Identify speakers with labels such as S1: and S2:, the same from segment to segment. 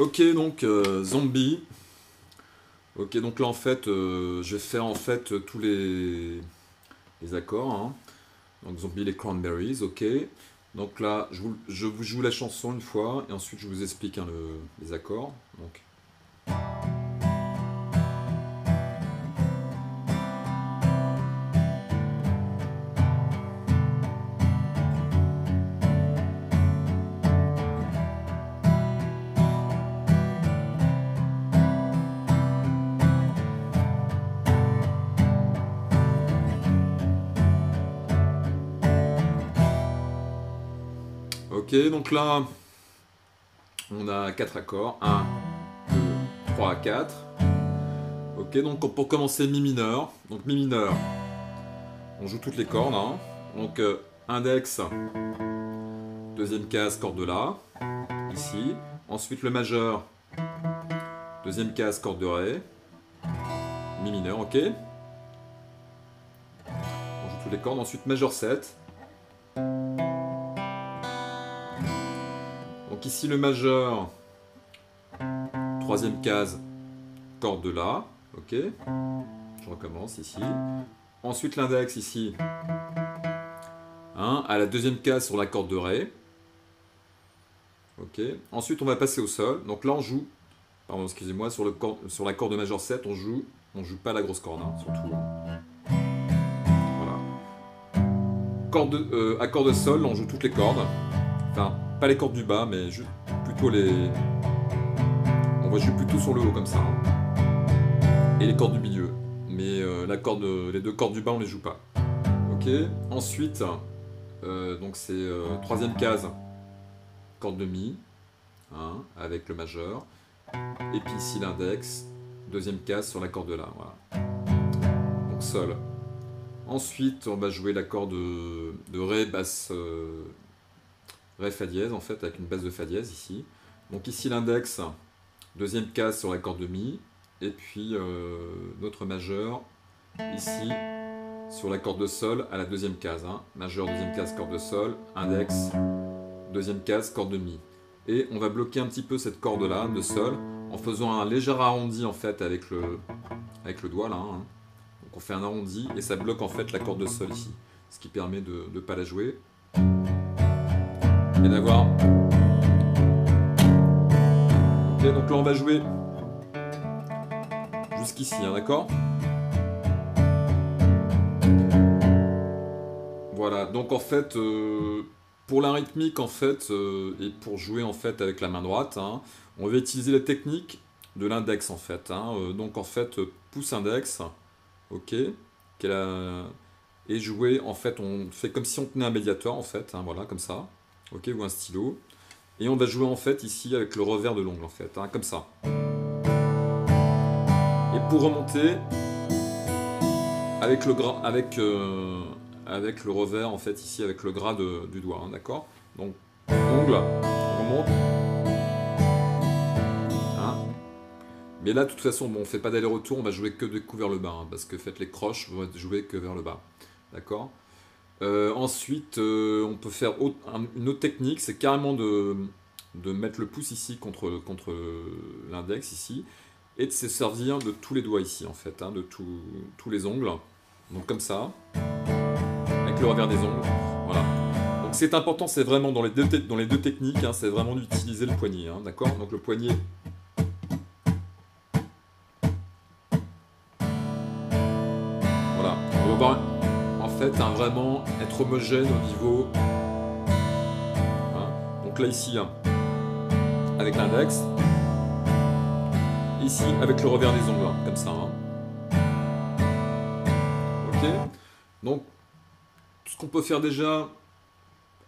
S1: Ok, donc zombie. Ok, donc là en fait, je vais faire en fait tous les accords, hein. Donc zombie, les cranberries, ok. Donc là, je vous joue la chanson une fois et ensuite je vous explique hein, les accords. Donc. Ok, donc là, on a 4 accords. Un, 2, 3, 4. Ok, donc pour commencer, mi mineur. Donc mi mineur, on joue toutes les cordes, hein. Donc index, deuxième case, corde de La, ici. Ensuite le majeur, deuxième case, corde de Ré. Mi mineur, ok. On joue toutes les cordes. Ensuite majeur 7. Donc ici le majeur, troisième case, corde de La, ok. Je recommence ici. Ensuite l'index ici, hein, à la deuxième case sur la corde de Ré. Ok. Ensuite on va passer au sol. Donc là on joue, pardon excusez-moi, sur la corde majeur 7 on joue pas la grosse corde, hein, surtout. Voilà. Accord de sol, on joue toutes les cordes. Enfin, pas les cordes du bas, mais plutôt les... On va jouer plutôt sur le haut comme ça, hein. Et les cordes du milieu. Mais les deux cordes du bas on les joue pas. Ok. Ensuite, donc c'est troisième case, corde de Mi, hein, avec le majeur. Et puis ici l'index, deuxième case sur l'accord de La. Voilà. Donc sol. Ensuite, on va jouer l'accord de Ré basse, Ré Fa dièse en fait, avec une basse de Fa dièse ici. Donc ici l'index, deuxième case sur l'accord de Mi. Et puis notre majeur ici sur l'accord de Sol à la deuxième case, hein. Majeur, deuxième case, corde de Sol, index, deuxième case, corde de Mi. Et on va bloquer un petit peu cette corde là de Sol en faisant un léger arrondi en fait avec le doigt là, hein. Donc on fait un arrondi et ça bloque en fait la corde de Sol ici, ce qui permet de ne pas la jouer et d'avoir... Ok, donc là on va jouer jusqu'ici, hein, d'accord? Voilà, donc en fait, pour la rythmique en fait, et pour jouer en fait avec la main droite, hein, on va utiliser la technique de l'index en fait, hein. Donc en fait, pouce index, ok, et jouer en fait, on fait comme si on tenait un médiator en fait, hein, voilà, comme ça, ok, ou un stylo, et on va jouer en fait ici avec le revers de l'ongle en fait, hein, comme ça. Et pour remonter, avec le gras, avec le revers en fait ici avec le gras du doigt, hein, d'accord? Donc ongle, on remonte, hein. Mais là de toute façon bon, on fait pas d'aller-retour, on va jouer que de coups vers le bas, hein, parce que faites les croches vont être jouées que vers le bas, d'accord? Ensuite on peut faire une autre technique, c'est carrément de mettre le pouce ici contre l'index ici et de se servir de tous les doigts ici en fait, hein, de tous les ongles, donc comme ça, avec le revers des ongles. Voilà. Donc c'est important, c'est vraiment dans les deux techniques, hein, c'est vraiment d'utiliser le poignet, hein, d'accord? Donc le poignet. Voilà. On va en fait hein, vraiment être homogène au niveau. Hein. Donc là ici, hein, avec l'index. Ici avec le revers des ongles, hein, comme ça. Hein. Ok. Donc ce qu'on peut faire déjà.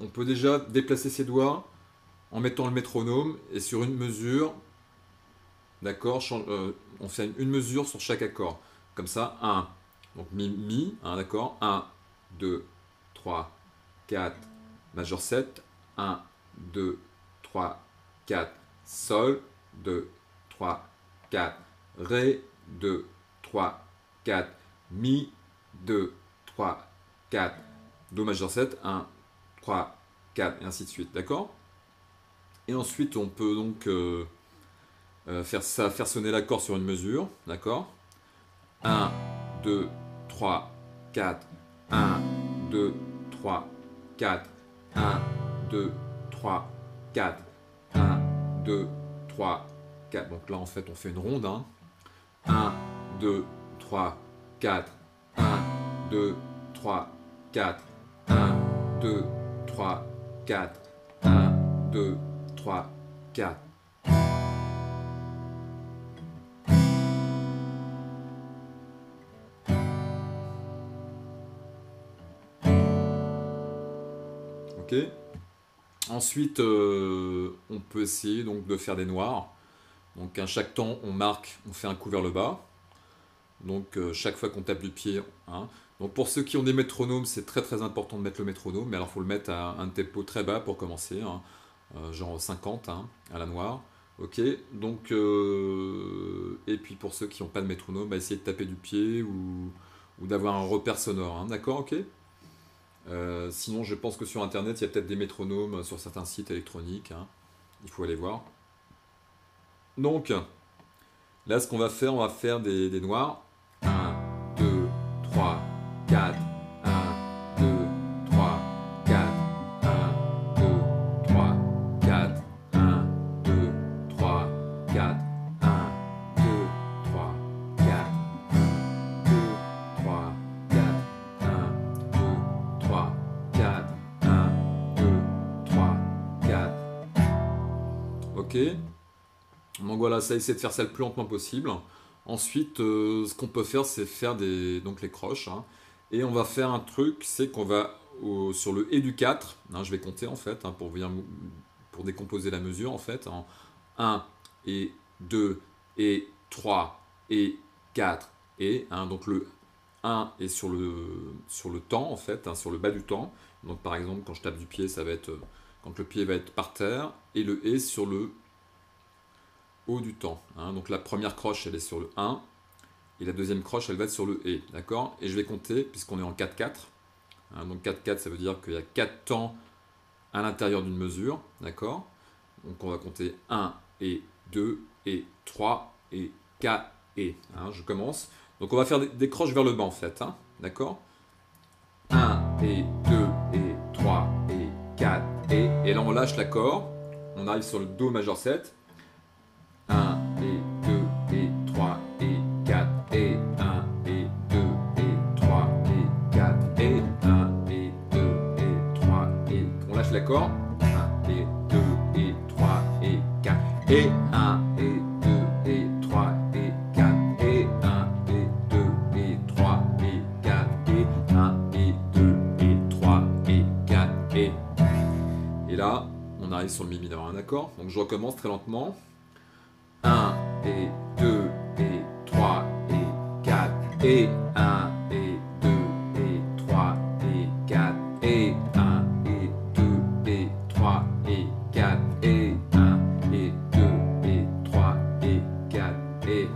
S1: On peut déjà déplacer ses doigts en mettant le métronome et sur une mesure, d'accord, on fait une mesure sur chaque accord. Comme ça, 1, donc mi, hein, d'accord, 1, 2, 3, 4, majeur 7, 1, 2, 3, 4, sol, 2, 3, 4, ré, 2, 3, 4, mi, 2, 3, 4, do majeur 7, 1, 3, 4, et ainsi de suite, d'accord? Et ensuite, on peut donc faire sonner l'accord sur une mesure, d'accord? 1, 2, 3, 4, 1, 2, 3, 4, 1, 2, 3, 4, 1, 2, 3, 4. Donc là, en fait, on fait une ronde. Hein. 1, 2, 3, 4, 1, 2, 3, 4, 1, 2, 3, 4, 1, 2, 3, 4. Ok. Ensuite, on peut essayer donc de faire des noirs. Donc à chaque temps, on marque, on fait un coup vers le bas. Donc chaque fois qu'on tape du pied. Hein. Donc pour ceux qui ont des métronomes, c'est très très important de mettre le métronome. Mais alors il faut le mettre à un tempo très bas pour commencer. Hein. Genre 50 hein, à la noire. Ok. Donc et puis pour ceux qui n'ont pas de métronome, bah, essayez de taper du pied ou d'avoir un repère sonore. Hein. D'accord, ok. Sinon, je pense que sur internet, il y a peut-être des métronomes sur certains sites électroniques. Hein. Il faut aller voir. Donc, là, ce qu'on va faire, on va faire des noirs. 1, 2, 3, 4, 1, 2, 3, 4, 1, 2, 3, 4, 1, 2, 3, 4, 1, 2, 3, 4, 1, 2, 3, 4, 1, 2, 3, 4, 1, 2, 3, 4. Ok. Donc voilà, ça essaie de faire ça le plus lentement possible. Ensuite, ce qu'on peut faire, c'est faire donc les croches. Hein. Et on va faire un truc, c'est qu'on va sur le et du 4, hein, je vais compter en fait, hein, pour décomposer la mesure en fait, en 1 et 2 et 3 et 4 et, hein, donc le 1 est sur le temps en fait, hein, sur le bas du temps. Donc par exemple, quand je tape du pied, ça va être quand le pied va être par terre, et le et sur le haut du temps. Hein. Donc la première croche, elle est sur le 1, et la deuxième croche, elle va être sur le et, d'accord? Et je vais compter, puisqu'on est en 4-4. Hein. Donc 4-4, ça veut dire qu'il y a 4 temps à l'intérieur d'une mesure, d'accord? Donc on va compter 1 et 2 et 3 et 4 et. Hein. Je commence. Donc on va faire des croches vers le bas en fait, hein. D'accord? 1 et 2 et 3 et 4 et là on lâche l'accord, on arrive sur le Do majeur 7. 1 et 2 et 3 et 4 et 1 et 2 et 3 et 4 et 1 et 2 et 3 et on lâche l'accord. 1 et 2 et 3 et 4 et 1 et 2 et 3 et 4 et 1 et 2 et 3 et 4 et 1 et 2 et 3 et 4 et là on arrive sur le mi mineur, hein, d'accord? Donc je recommence très lentement. 1 et 2 et 3 et 4 et 1 et 2 et 3 et 4 et 1 et 2 et 3 et 4 et 1 et 2 et 3 et 4 et...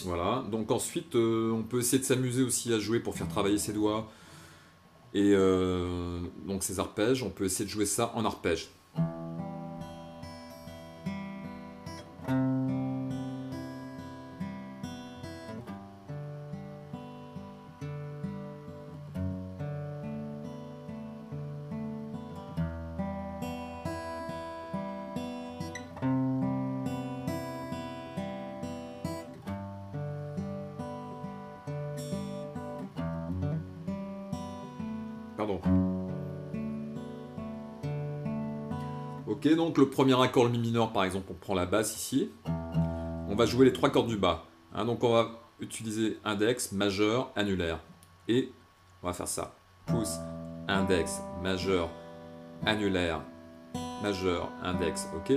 S1: Voilà, donc ensuite on peut essayer de s'amuser aussi à jouer pour faire travailler ses doigts et donc ces arpèges, on peut essayer de jouer ça en arpège. Pardon. Ok, donc le premier accord, le mi mineur par exemple, on prend la basse ici. On va jouer les 3 cordes du bas. Hein, donc on va utiliser index, majeur, annulaire. Et on va faire ça. Pouce, index, majeur, annulaire, majeur, index, ok.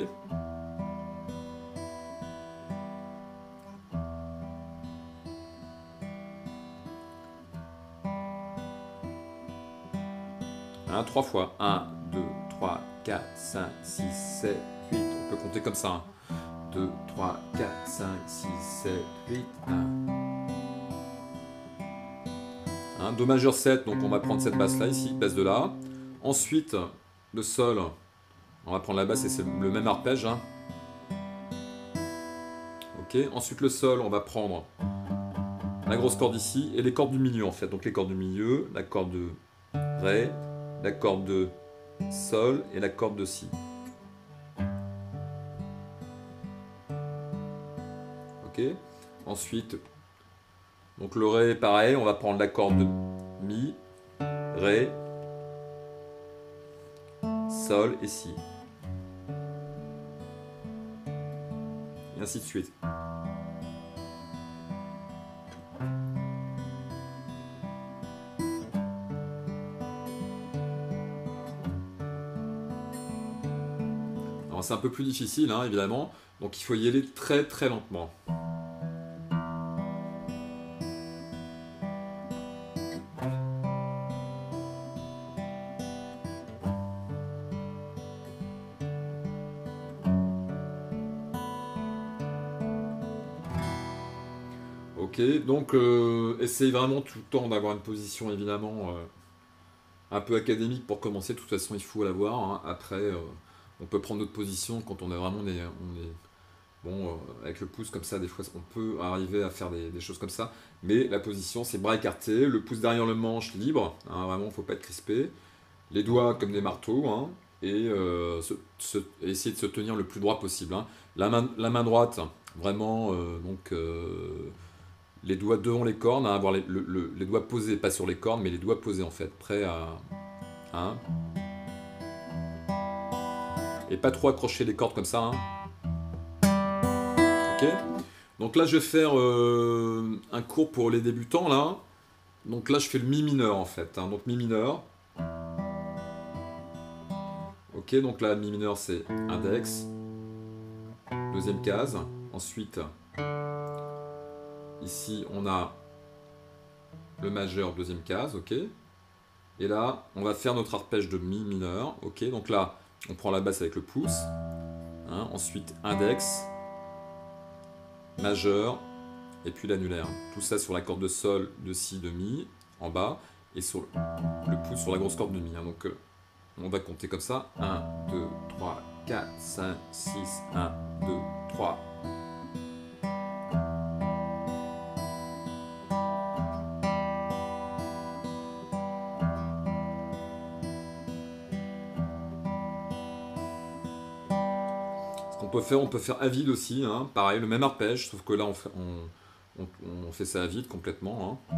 S1: Hein, 3 fois. 1, 2, 3, 4, 5, 6, 7, 8. On peut compter comme ça. Hein. 2, 3, 4, 5, 6, 7, 8, 1. Do majeur 7, donc on va prendre cette basse là ici, basse de là. Ensuite, le sol, On va prendre la basse et c'est le même arpège. Hein. Ok, ensuite le sol, on va prendre la grosse corde ici et les cordes du milieu en fait. Donc les cordes du milieu, la corde de Ré, la corde de Sol et la corde de Si. Ok, ensuite, donc le Ré, pareil, on va prendre la corde de Mi, Ré, Sol et Si. Et ainsi de suite. Alors c'est un peu plus difficile, hein, évidemment, donc il faut y aller très très lentement. Ok, donc essaye vraiment tout le temps d'avoir une position évidemment un peu académique pour commencer. De toute façon, il faut l'avoir. Hein. Après, on peut prendre notre position quand on est vraiment bon avec le pouce comme ça. Des fois, on peut arriver à faire des choses comme ça. Mais la position, c'est bras écartés, le pouce derrière le manche libre. Hein, vraiment, faut pas être crispé. Les doigts comme des marteaux. Hein, et essayer de se tenir le plus droit possible. Hein. La main droite, vraiment, les doigts devant les cornes, hein, avoir les doigts posés, pas sur les cornes, mais les doigts posés en fait, prêts à. Hein, et pas trop accrocher les cordes comme ça. Hein. Ok. Donc là, je vais faire un cours pour les débutants là. Donc là, je fais le mi mineur en fait. Hein. Donc mi mineur. Ok. Donc là, mi mineur, c'est index. Deuxième case. Ensuite, ici, on a le majeur, deuxième case. Ok. Et là, on va faire notre arpège de mi mineur. Ok. Donc là, on prend la basse avec le pouce. Hein. Ensuite, index, majeur, et puis l'annulaire. Tout ça sur la corde de sol, de si, de mi, en bas, et sur le pouce sur la grosse corde de mi. Hein. Donc on va compter comme ça. 1, 2, 3, 4, 5, 6, 1, 2, 3. Ce qu'on peut faire, on peut faire à vide aussi. Hein. Pareil, le même arpège, sauf que là on fait ça à vide complètement. Hein.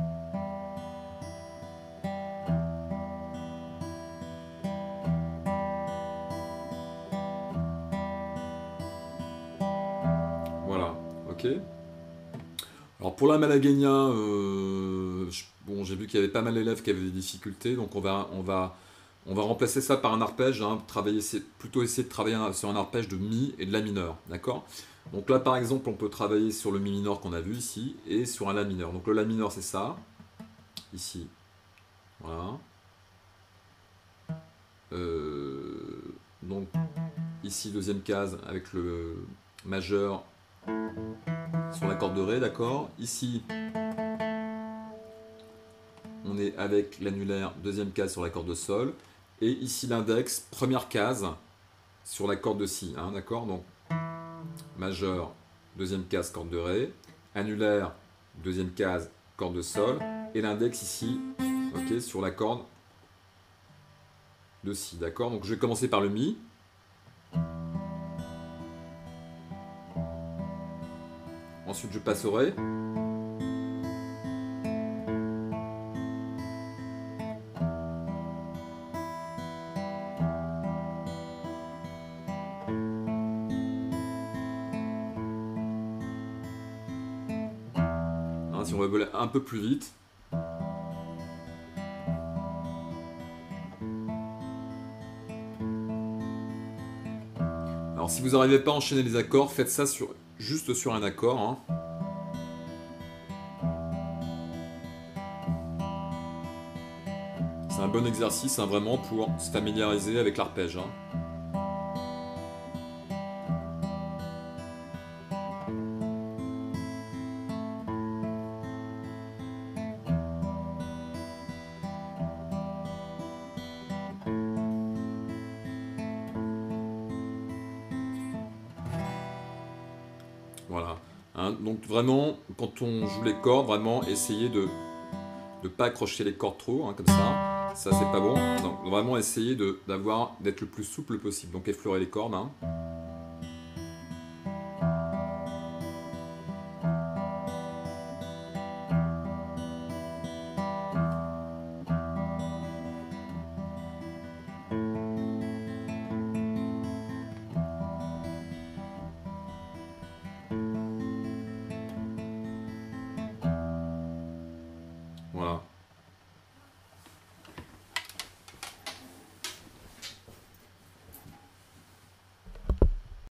S1: Voilà, ok. Alors pour la Malagueña, bon, j'ai vu qu'il y avait pas mal d'élèves qui avaient des difficultés, donc on va remplacer ça par un arpège, hein, plutôt essayer de travailler sur un arpège de Mi et de La mineur, d'accord? Donc là par exemple on peut travailler sur le Mi mineur qu'on a vu ici, et sur un La mineur. Donc le La mineur c'est ça, ici, voilà. Donc ici deuxième case avec le majeur sur la corde de Ré, d'accord. Ici, on est avec l'annulaire, deuxième case sur la corde de Sol. Et ici l'index, première case sur la corde de Si, hein, d'accord. Donc majeur, deuxième case, corde de Ré. Annulaire, deuxième case, corde de Sol. Et l'index ici, ok, sur la corde de Si, d'accord. Donc je vais commencer par le Mi. Ensuite je passe au Ré. Hein, si on veut aller un peu plus vite. Alors si vous n'arrivez pas à enchaîner les accords, faites ça juste sur un accord. Hein. C'est un bon exercice, hein, vraiment, pour se familiariser avec l'arpège. Hein. Voilà. Hein, donc vraiment, quand on joue les cordes, vraiment essayer de ne pas accrocher les cordes trop, hein, comme ça. Ça, c'est pas bon. Donc vraiment essayer d'être le plus souple possible. Donc effleurer les cordes. Hein.